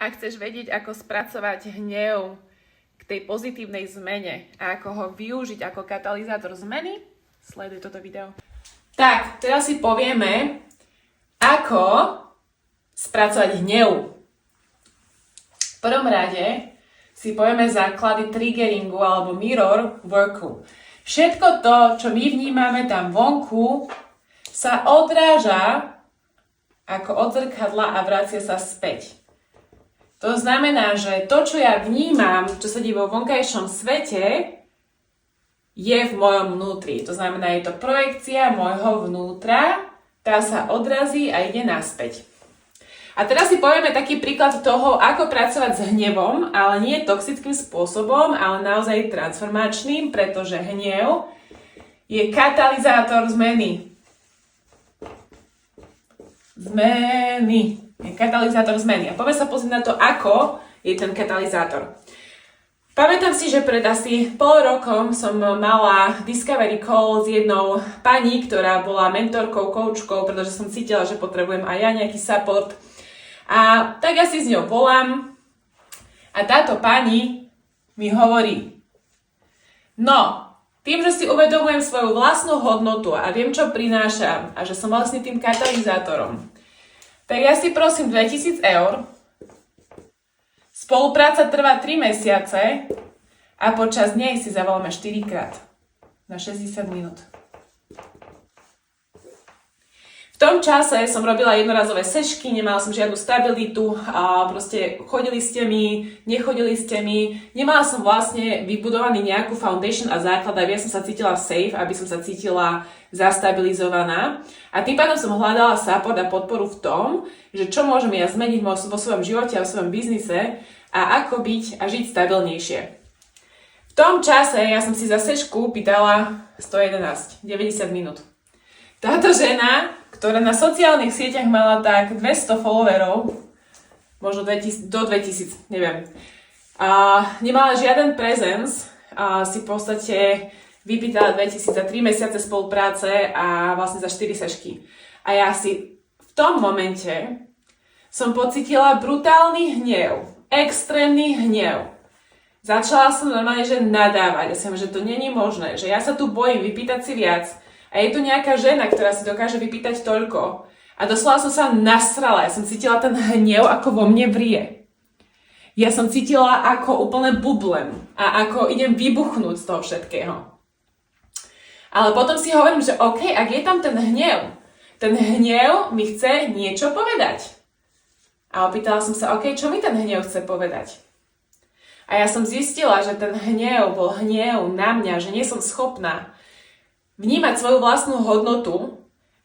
Ak chceš vedieť, ako spracovať hnev k tej pozitívnej zmene a ako ho využiť ako katalizátor zmeny, sleduj toto video. Tak, teraz si povieme, ako spracovať hnev. V prvom rade si povieme základy triggeringu alebo mirror worku. Všetko to, čo my vnímame tam vonku, sa odráža ako od zrkadla a vracia sa späť. To znamená, že to, čo ja vnímam, čo sa deje vo vonkajšom svete, je v mojom vnútri. To znamená, je to projekcia môjho vnútra, tá sa odrazí a ide naspäť. A teraz si povieme taký príklad toho, ako pracovať s hnevom, ale nie toxickým spôsobom, ale naozaj transformačným, pretože hnev je katalizátor zmeny. Je katalizátor zmeny. A poďme sa pozrieť na to, ako je ten katalizátor. Pamätám si, že pred asi pol rokom som mala discovery call s jednou pani, ktorá bola mentorkou, coachkou, pretože som cítila, že potrebujem aj ja nejaký support. A tak ja si s ňou volám a táto pani mi hovorí: no, tým, že si uvedomujem svoju vlastnú hodnotu a viem, čo prinášam a že som vlastne tým katalizátorom, tak ja si prosím 2000 eur, spolupráca trvá 3 mesiace a počas nej si zavoláme 4 krát na 60 minút. V tom čase som robila jednorazové sešky, nemala som žiadnu stabilitu a proste chodili ste mi, nechodili ste mi, nemala som vlastne vybudovaný nejakú foundation a základ, aby ja som sa cítila safe, aby som sa cítila zastabilizovaná a tým pádom som hľadala support a podporu v tom, že čo môžem ja zmeniť vo svojom živote a v svojom biznise a ako byť a žiť stabilnejšie. V tom čase ja som si za sešku pýtala 111, 90 minút. Táto žena, ktorá na sociálnych sieťach mala tak 200 followerov, možno do 2000, neviem, a nemala žiaden presence, a si v podstate vypýtala 2000 za 3 mesiace spolupráce a vlastne za 4 sešky. A ja si v tom momente som pocítila brutálny hnev, extrémny hnev. Začala som normálne že nadávať. Ja som, že to není možné, že ja sa tu bojím vypýtať si viac. A je tu nejaká žena, ktorá si dokáže vypýtať toľko. A doslova som sa nasrala. Ja som cítila ten hnev, ako vo mne vrie. Ja som cítila, ako úplne bublem. A ako idem vybuchnúť z toho všetkého. Ale potom si hovorím, že OK, ak je tam ten hnev mi chce niečo povedať. A opýtala som sa, OK, čo mi ten hnev chce povedať? A ja som zistila, že ten hnev bol hnev na mňa, že nie som schopná vnímať svoju vlastnú hodnotu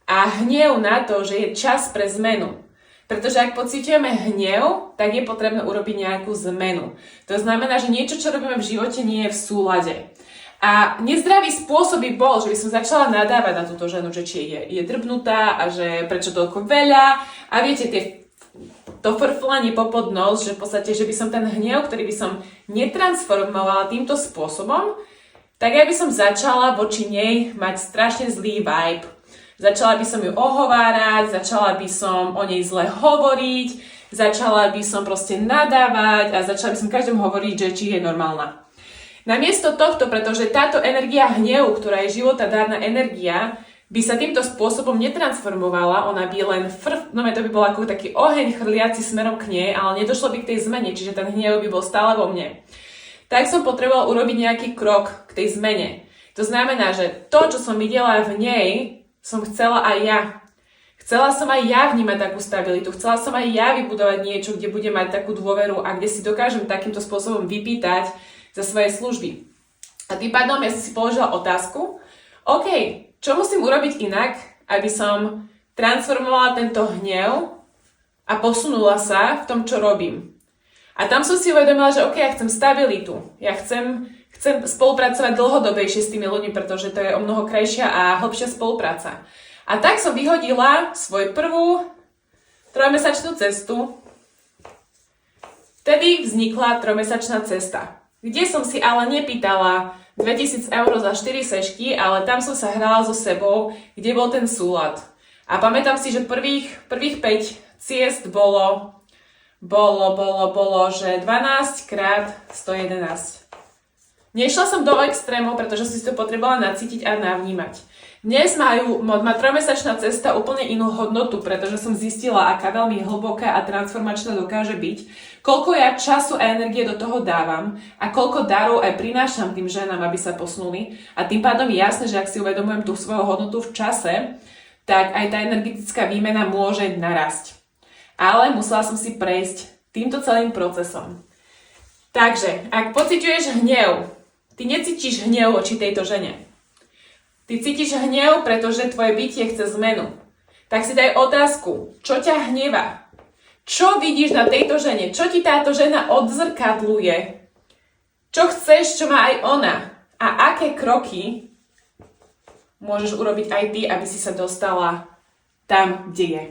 a hnev na to, že je čas pre zmenu. Pretože ak pociťujeme hnev, tak je potrebné urobiť nejakú zmenu. To znamená, že niečo, čo robíme v živote, nie je v súlade. A nezdravý spôsob by bol, že by som začala nadávať na túto ženu, že či je drbnutá a že prečo toľko veľa. A viete, to frflanie popod nos, že v podstate, že by som ten hnev, ktorý by som netransformovala týmto spôsobom, tak ja by som začala voči nej mať strašne zlý vibe. Začala by som ju ohovárať, začala by som o nej zle hovoriť, začala by som proste nadávať a začala by som každému hovoriť, že či je normálna. Namiesto tohto, pretože táto energia hnevu, ktorá je životadárna energia, by sa týmto spôsobom netransformovala, ona by len to by bol ako taký oheň chrliaci smerom k nej, ale nedošlo by k tej zmene, čiže ten hnev by bol stále vo mne. Tak som potrebovala urobiť nejaký krok k tej zmene. To znamená, že to, čo som videla v nej, som chcela aj ja. Chcela som aj ja vnímať takú stabilitu, chcela som aj ja vybudovať niečo, kde budem mať takú dôveru a kde si dokážem takýmto spôsobom vypýtať za svoje služby. A tým pádom ja som si položila otázku, OK, čo musím urobiť inak, aby som transformovala tento hnev a posunula sa v tom, čo robím. A tam som si uvedomila, že OK, ja chcem stabilitu. Ja chcem spolupracovať dlhodobejšie s tými ľuďmi, pretože to je o mnoho krajšia a hlbšia spolupráca. A tak som vyhodila svoju prvú 3-mesačnú cestu. Vtedy vznikla 3-mesačná cesta, kde som si ale nepýtala 2000 eur za 4 sešky, ale tam som sa hrala so sebou, kde bol ten súlad. A pamätám si, že prvých 5 ciest bolo bolo, že 12 krát 111. Nešla som do extrémov, pretože si to potrebovala nacítiť a navnímať. Dnes má trojmesačná cesta úplne inú hodnotu, pretože som zistila, aká veľmi hlboká a transformačná dokáže byť, koľko ja času a energie do toho dávam a koľko darov aj prinášam tým ženám, aby sa posunuli. A tým pádom je jasné, že ak si uvedomujem tú svoju hodnotu v čase, tak aj tá energetická výmena môže narásť. Ale musela som si prejsť týmto celým procesom. Takže, ak pociťuješ hnev, ty necítiš hnev voči tejto žene. Ty cítiš hnev, pretože tvoje bytie chce zmenu. Tak si daj otázku, čo ťa hnevá? Čo vidíš na tejto žene? Čo ti táto žena odzrkadluje? Čo chceš, čo má aj ona? A aké kroky môžeš urobiť aj ty, aby si sa dostala tam, kde je?